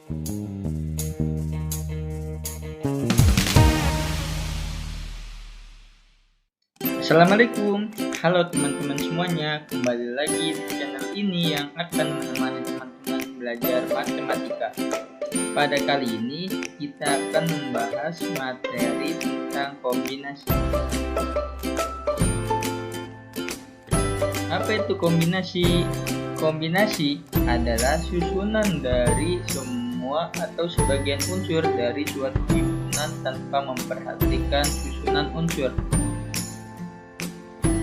Assalamualaikum, halo teman-teman semuanya. Kembali lagi di channel ini yang akan menemani teman-teman belajar matematika. Pada kali ini kita akan membahas materi tentang kombinasi. Apa itu kombinasi? Kombinasi adalah susunan dari semua atau sebagian unsur dari suatu susunan tanpa memperhatikan susunan unsur.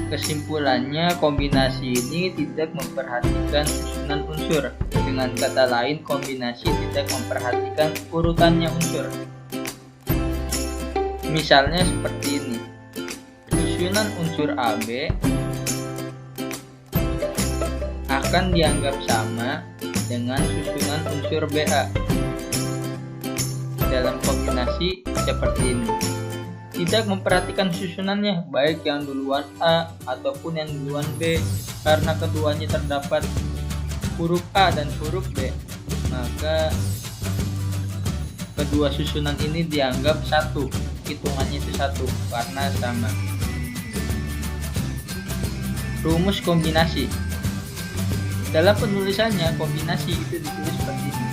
Kesimpulannya, kombinasi ini tidak memperhatikan susunan unsur. Dengan kata lain, kombinasi tidak memperhatikan urutannya unsur. Misalnya seperti ini. Susunan unsur AB akan dianggap sama dengan susunan unsur BA dalam kombinasi seperti ini. Tidak memperhatikan susunannya, baik yang duluan A ataupun yang duluan B, karena keduanya terdapat huruf A dan huruf B, maka kedua susunan ini dianggap satu, hitungannya itu satu karena sama. Rumus kombinasi. Dalam penulisannya, kombinasi itu ditulis seperti ini: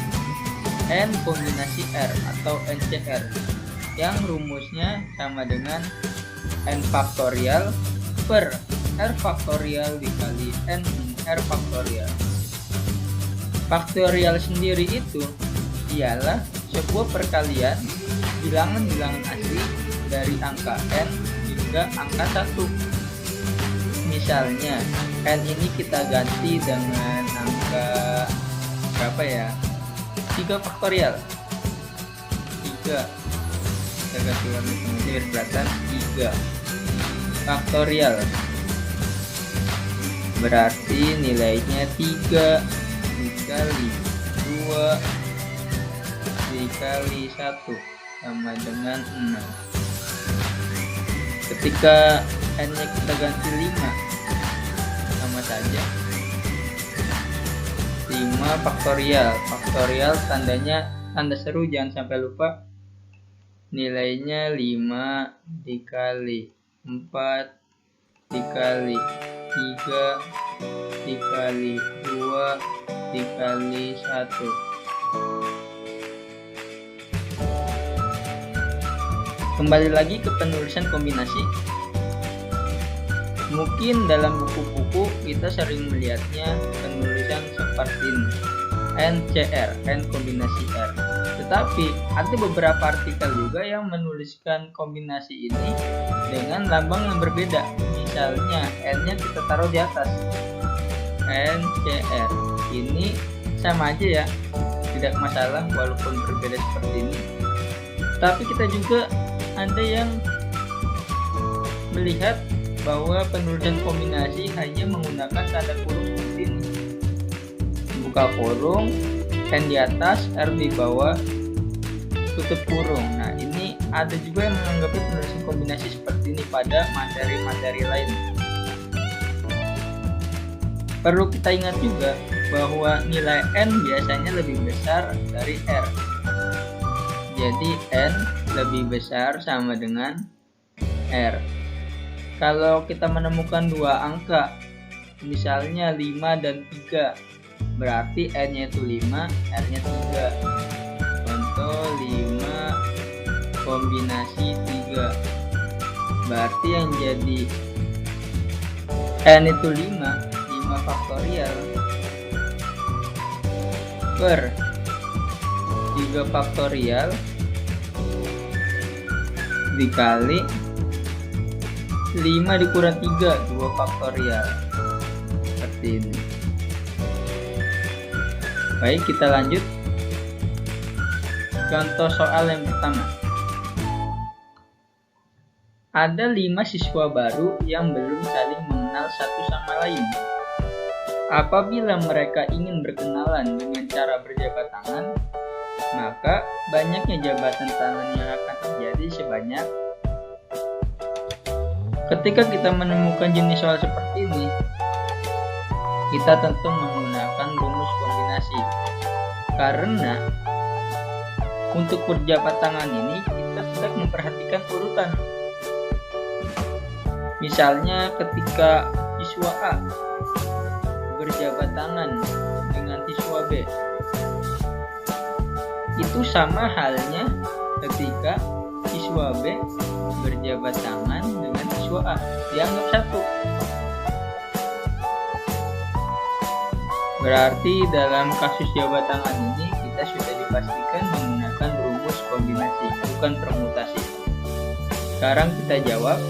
N kombinasi R atau NCR, yang rumusnya sama dengan N faktorial per R faktorial dikali N R faktorial. Faktorial sendiri itu ialah sebuah perkalian bilangan-bilangan asli dari angka N hingga angka 1. Misalnya N ini kita ganti dengan angka berapa ya? 3 faktorial. 3 kita ganti warna kemudian beratan 3 faktorial, berarti nilainya 3 dikali 2 dikali 1 sama dengan 6. Ketika N nya kita ganti 5, sama saja 5 faktorial. Faktorial tandanya tanda seru, jangan sampai lupa. Nilainya 5 dikali 4 dikali 3 dikali 2 dikali 1. Kembali lagi ke penulisan kombinasi. Mungkin dalam buku-buku kita sering melihatnya penulisan seperti ini: NCR, N kombinasi R. Tetapi ada beberapa artikel juga yang menuliskan kombinasi ini dengan lambang yang berbeda. Misalnya N-nya kita taruh di atas, NCR. Ini sama aja ya, tidak masalah walaupun berbeda seperti ini. Tapi kita juga ada yang melihat bahwa penulisan kombinasi hanya menggunakan tanda kurung seperti ini. Buka kurung, N di atas, R di bawah, tutup kurung. Nah, ini ada juga yang menganggapnya penulisan kombinasi seperti ini pada materi-materi lain. Perlu kita ingat juga bahwa nilai N biasanya lebih besar dari R. Jadi N lebih besar sama dengan R. Kalau kita menemukan dua angka, misalnya 5 dan 3, berarti N-nya itu 5, R-nya 3. Contoh 5 kombinasi 3. Berarti yang jadi N itu 5 faktorial per 3 faktorial dikali 5 dikurang 3, 2 faktorial. Seperti ini. Baik, kita lanjut. Contoh soal yang pertama. Ada 5 siswa baru yang belum saling mengenal satu sama lain. Apabila mereka ingin berkenalan dengan cara berjabat tangan, maka banyaknya jabatan tangan yang akan terjadi sebanyak. Ketika kita menemukan jenis soal seperti ini, kita tentu menggunakan rumus kombinasi. Karena Untuk berjabat tangan ini kita tidak memperhatikan urutan. Misalnya ketika siswa A berjabat tangan dengan siswa B, itu sama halnya ketika siswa B berjabat tangan dengan siswa A, dianggap satu. Berarti dalam kasus jabat tangan ini kita sudah dipastikan menggunakan rumus kombinasi, bukan permutasi. Sekarang kita jawab.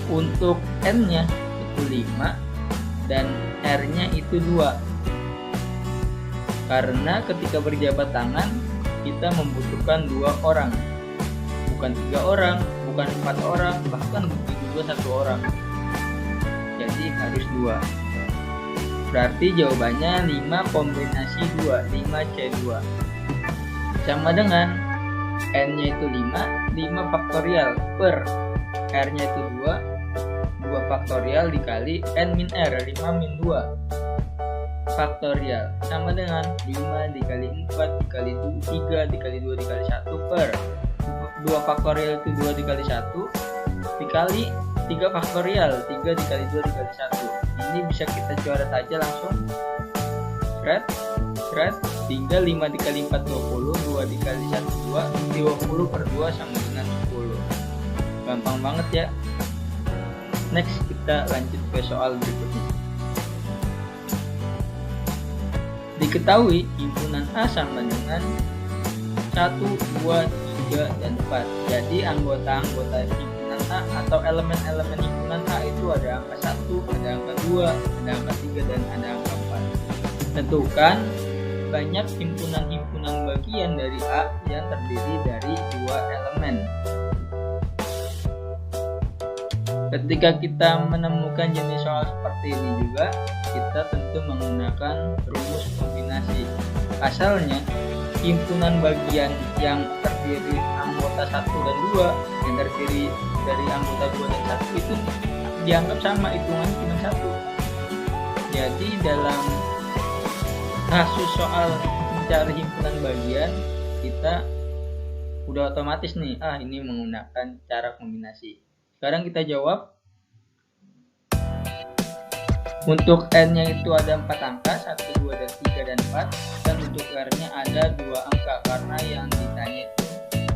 Untuk N-nya itu 5 dan R-nya itu 2. Karena ketika berjabat tangan kita membutuhkan 2 orang, bukan 3 orang, bukan 4 orang, bahkan juga 1 orang. Jadi harus 2. Berarti jawabannya 5 kombinasi 2, 5C2. Sama dengan N-nya itu 5, 5 faktorial per R-nya itu 2 faktorial dikali N min R, 5 min 2 faktorial, sama dengan 5 dikali 4 dikali 3 dikali 2 dikali 1 per 2 faktorial itu 2 dikali 1 dikali 3 faktorial, 3 dikali 2 dikali 1. Ini bisa kita coret aja langsung. Shred, tinggal 5 dikali 4 20, 2 dikali 1 2, 20 per 2 sama dengan 10. Gampang banget ya. Next kita lanjut ke soal berikutnya. Diketahui himpunan A sama dengan 1, 2, 3, dan 4. Jadi anggota-anggota himpunan A atau elemen-elemen himpunan A itu ada angka 1, ada angka 2, ada angka 3, dan ada angka 4. Tentukan banyak himpunan-himpunan bagian dari A yang terdiri dari 2 elemen. Ketika kita menemukan jenis soal seperti ini juga, kita tentu menggunakan rumus kombinasi. Asalnya, himpunan bagian yang terdiri anggota 1 dan 2, yang terdiri dari anggota 2 dan 1 itu dianggap sama, hitungannya cuma 1. Jadi dalam kasus soal mencari himpunan bagian, kita udah otomatis nih, ini menggunakan cara kombinasi. Sekarang kita jawab. Untuk N-nya itu ada 4 angka, 1, 2, dan 3, dan 4. Dan untuk R-nya ada 2 angka, karena yang ditanya itu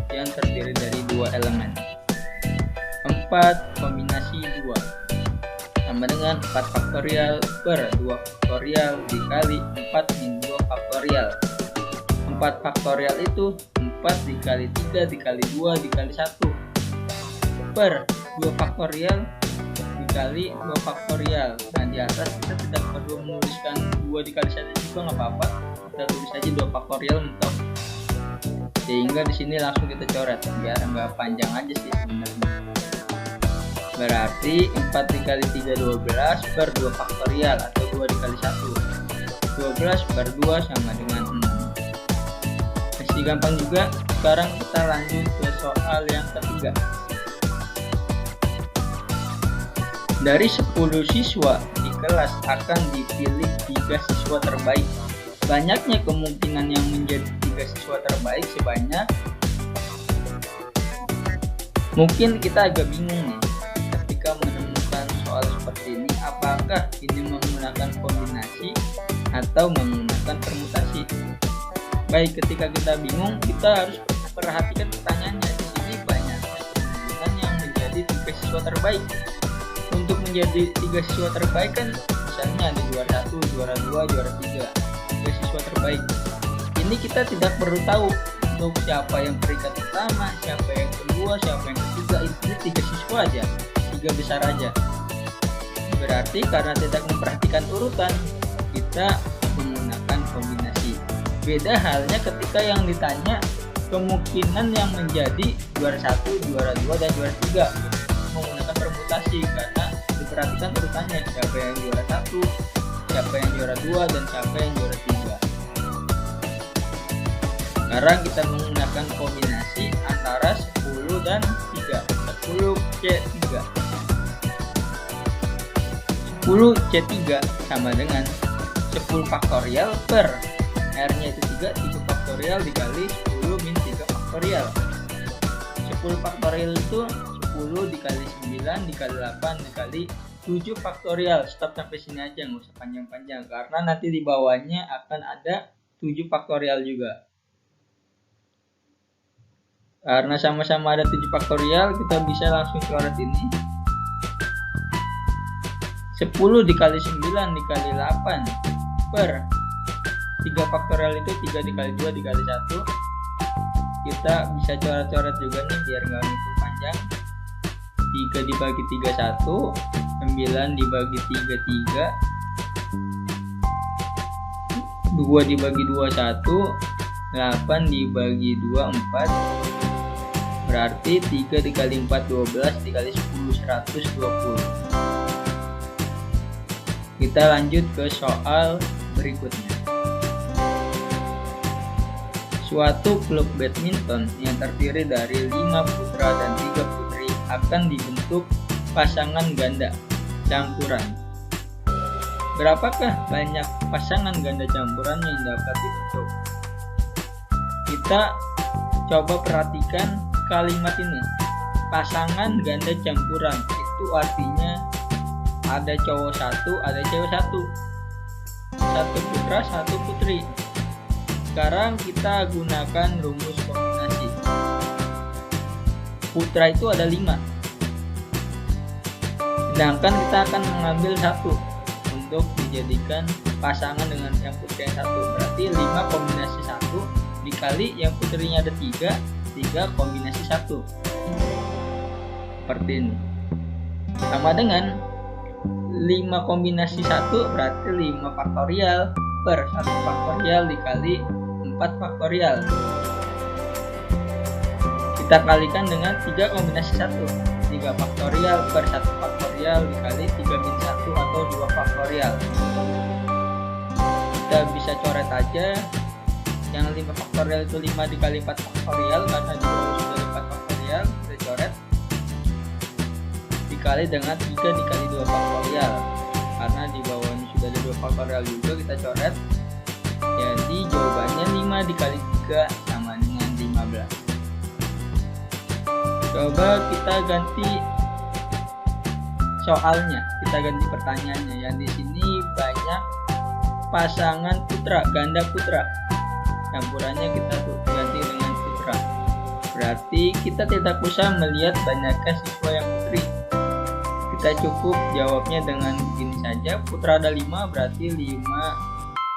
yang terdiri dari 2 elemen. 4 kombinasi 2 sama dengan 4 faktorial per 2 faktorial dikali 4 min 2 faktorial. 4 faktorial itu 4 dikali 3 dikali 2 dikali 1 per 2 faktorial dikali 2 faktorial. Nah, di atas kita tidak perlu menuliskan 2 dikali 1 juga nggak apa-apa, kita tulis aja 2 faktorial mentok, sehingga di sini langsung kita coret biar nggak panjang aja sih sebenarnya. Berarti 4 dikali 3 12 per 2 faktorial atau 2 dikali 1 12 per 2 sama dengan 6. Masih gampang juga. Sekarang kita lanjut ke soal yang ketiga. Dari 10 siswa di kelas akan dipilih 3 siswa terbaik. Banyaknya kemungkinan yang menjadi 3 siswa terbaik sebanyak. Mungkin kita agak bingung nih ketika menemukan soal seperti ini, apakah ini menggunakan kombinasi atau menggunakan permutasi. Baik, ketika kita bingung, kita harus perhatikan pertanyaannya. Di sini banyaknya kemungkinan yang menjadi 3 siswa terbaik. Untuk menjadi 3 siswa terbaik kan misalnya ada juara 1, juara 2, juara 3, 3 siswa terbaik. Ini kita tidak perlu tahu untuk siapa yang peringkat pertama, siapa yang kedua, siapa yang ketiga. Ini 3 siswa aja, 3 besar aja. Berarti karena tidak memperhatikan urutan, kita menggunakan kombinasi. Beda halnya ketika yang ditanya kemungkinan yang menjadi juara 1, juara 2, dan juara 3, menggunakan permutasi karena diperhatikan urutannya, siapa yang juara 1, siapa yang juara 2, dan siapa yang juara 3. Sekarang kita menggunakan kombinasi antara 10 dan 3, 10C3. 10C3 sama dengan 10 faktorial per R-nya itu 3, 3 faktorial faktorial dikali 10 min 3 faktorial. 10 faktorial itu 10 dikali 9 dikali 8 dikali 7 faktorial. Stop sampai sini aja, nggak usah panjang-panjang karena nanti di bawahnya akan ada 7 faktorial juga. Karena sama-sama ada 7 faktorial, kita bisa langsung coret ini. 10 dikali 9 dikali 8 per 3 faktorial itu 3 dikali 2 dikali 1. Kita bisa coret-coret juga nih biar nggak ngitung panjang. 3 dibagi 3 1, 9 dibagi 3 3, 2 dibagi 2 1, 8 dibagi 2 4. Berarti 3 dikali 4 12 dikali 10 120. Kita lanjut ke soal berikutnya. Suatu klub badminton yang terdiri dari 5 putra dan 3 putri akan dibentuk pasangan ganda campuran. Berapakah banyak pasangan ganda campuran yang dapat dibentuk? Kita coba perhatikan kalimat ini. Pasangan ganda campuran itu artinya ada cowok satu, ada cewek satu. Satu putra, satu putri. Sekarang kita gunakan rumus kombinasi. Putra itu ada 5. Sedangkan kita akan mengambil 1 untuk dijadikan pasangan dengan yang putri yang 1. Berarti 5 kombinasi 1 dikali yang putrinya ada 3, 3 kombinasi 1. Seperti ini. Sama dengan 5 kombinasi 1 berarti 5 faktorial per 1 faktorial dikali 4 faktorial. Kita kalikan dengan 3 kombinasi 1. 3 faktorial per 1 faktorial dikali 3 min 1 atau 2 faktorial. Kita bisa coret aja. Yang 5 faktorial itu 5 dikali 4 faktorial karena di bawah sudah 4 faktorial. Kita coret dikali dengan 3 dikali 2 faktorial. Karena di bawahnya sudah ada 2 faktorial juga, kita coret. Jadi jawabannya 5 dikali 3 sama dengan 15. Coba kita ganti soalnya, kita ganti pertanyaannya. Yang di sini banyak pasangan putra, ganda putra. Campurannya kita ganti dengan putra. Berarti kita tidak usah melihat banyakkah siswa yang putri. Kita cukup jawabnya dengan begini saja. Putra ada 5, berarti 5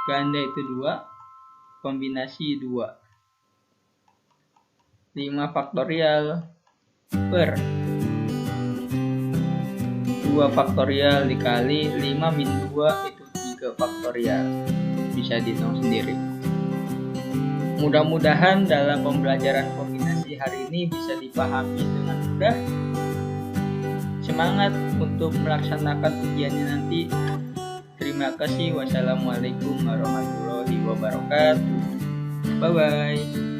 ganda itu 2, kombinasi 2. 5 faktorial per 2 faktorial dikali 5 min 2 itu 3 faktorial. Bisa dihitung sendiri. Mudah-mudahan dalam pembelajaran kombinasi hari ini bisa dipahami dengan mudah. Semangat untuk melaksanakan ujiannya nanti. Terima kasih. Wassalamualaikum warahmatullahi wabarakatuh. Bye bye.